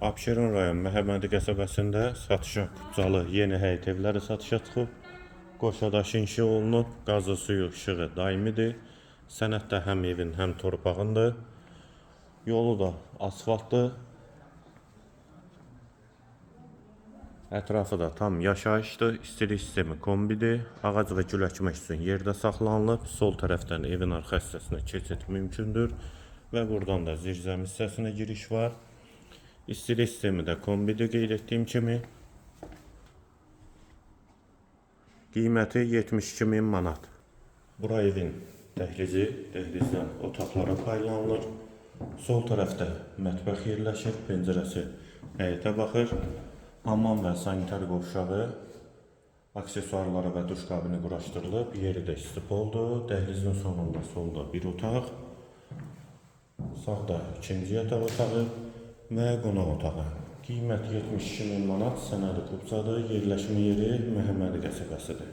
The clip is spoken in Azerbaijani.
Abşeron rayon Məhəmmədi qəsəbəsində satışa Qubcalı yeni həyət evləri satışa çıxıb. Qoşadaşı inşa olunub, qazı suyu işığı daimidir. Sənəddə həm evin, həm torpağındır. Yolu da asfaltdır. Ətrafı da tam yaşayışdır. İstilik sistemi kombidir. Ağac və gül əkmək üçün yerdə saxlanılıb. Sol tərəfdən evin arxa hissəsinə keçid mümkündür. Və buradan da zirzəmi hissəsinə giriş var. İstilik sistemi də kombidir qeyd etdiyim kimi. Qiyməti 72.000 manat. Bura evin dəhlizi, dəhlizdən otaqlara paylanılır. Sol tərəfdə mətbəx yerləşir, pəncərəsi həyətə baxır. Hamam və sanitar qovşağı, aksesuarları və duş kabini quraşdırılıb. Yeri də istipoldur. Dəhlizin sonunda solda bir otaq. Sağda ikinci yataq otağı və qonaq otağı. Qiymət 72.000 manat, sənədi Qubcadır, yerləşmə yeri Məhəmmədi qəsəbəsidir.